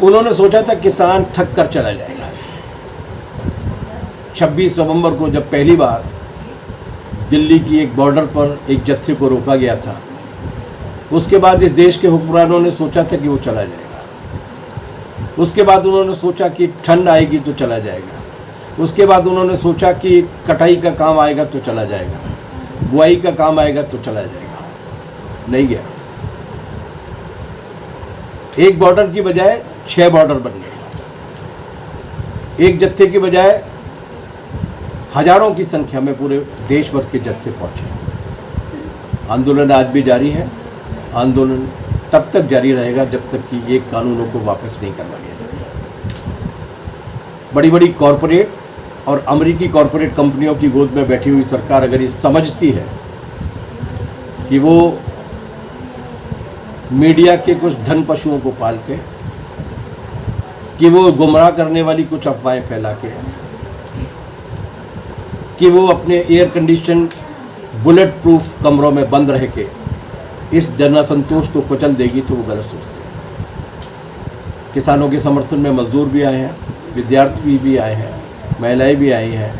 उन्होंने सोचा था किसान थक कर चला जाएगा। 26 नवंबर को जब पहली बार दिल्ली की एक बॉर्डर पर एक जत्थे को रोका गया था, उसके बाद इस देश के हुक्मरानों ने सोचा था कि वो चला जाएगा। उसके बाद उन्होंने सोचा कि ठंड आएगी तो चला जाएगा। उसके बाद उन्होंने सोचा कि कटाई का काम आएगा तो चला जाएगा, बुआई का काम आएगा तो चला जाएगा। नहीं गया। एक बॉर्डर की बजाय 6 बॉर्डर बन गए। एक जत्थे की बजाय हजारों की संख्या में पूरे देश भर के जत्थे पहुंचे। आंदोलन आज भी जारी है। आंदोलन तब तक जारी रहेगा जब तक कि ये कानूनों को वापस नहीं करवा लिया जाता। बड़ी बड़ी कॉरपोरेट और अमेरिकी कॉरपोरेट कंपनियों की गोद में बैठी हुई सरकार अगर ये समझती है कि वो मीडिया के कुछ धन पशुओं को पाल के, कि वो गुमराह करने वाली कुछ अफवाहें फैला के, कि वो अपने एयर कंडीशन बुलेट प्रूफ कमरों में बंद रह के इस जन असंतोष को कुचल देगी, तो वो गलत सोचते हैं। किसानों के समर्थन में मजदूर भी आए हैं, विद्यार्थी भी आए हैं, महिलाएं भी आई हैं,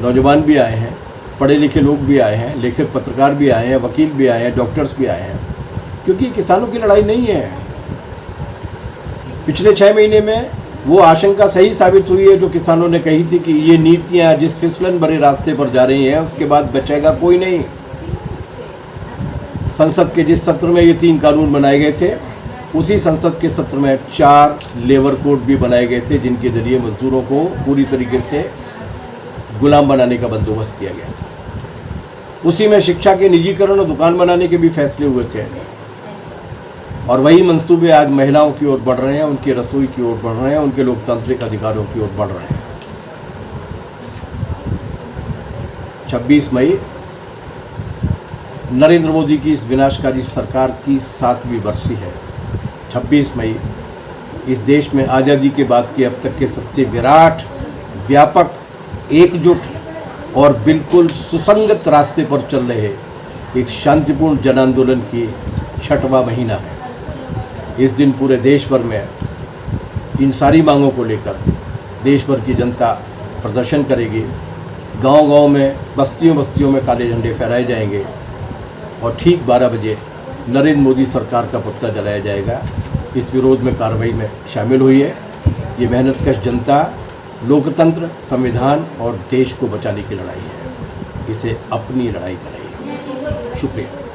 नौजवान भी आए हैं, पढ़े लिखे लोग भी आए हैं, लेखक पत्रकार भी आए हैं, वकील भी आए हैं, डॉक्टर्स भी आए हैं, क्योंकि किसानों की लड़ाई नहीं है। पिछले 6 महीने में वो आशंका सही साबित हुई है जो किसानों ने कही थी कि ये नीतियाँ जिस फिसलन भरे रास्ते पर जा रही हैं उसके बाद बचेगा कोई नहीं। संसद के जिस सत्र में ये 3 कानून बनाए गए थे, उसी संसद के सत्र में 4 लेबर कोड भी बनाए गए थे, जिनके जरिए मजदूरों को पूरी तरीके से गुलाम बनाने का बंदोबस्त किया गया था। उसी में शिक्षा के निजीकरण और दुकान बनाने के भी फैसले हुए थे। और वही मंसूबे आज महिलाओं की ओर बढ़ रहे हैं, उनकी रसोई की ओर बढ़ रहे हैं, उनके लोकतांत्रिक अधिकारों की ओर बढ़ रहे हैं। 26 मई नरेंद्र मोदी की इस विनाशकारी सरकार की 7वीं बरसी है। 26 मई इस देश में आज़ादी के बाद के अब तक के सबसे विराट, व्यापक, एकजुट और बिल्कुल सुसंगत रास्ते पर चल रहे एक शांतिपूर्ण जन आंदोलन की 6वां महीना है। इस दिन पूरे देश भर में इन सारी मांगों को लेकर देश भर की जनता प्रदर्शन करेगी। गांव-गांव में, बस्तियों में काले झंडे फहराए जाएंगे और ठीक 12 बजे नरेंद्र मोदी सरकार का पुतला जलाया जाएगा। इस विरोध में कार्रवाई में शामिल हुई है। ये मेहनतकश जनता लोकतंत्र, संविधान और देश को बचाने की लड़ाई है। इसे अपनी लड़ाई बनाइए। शुक्रिया।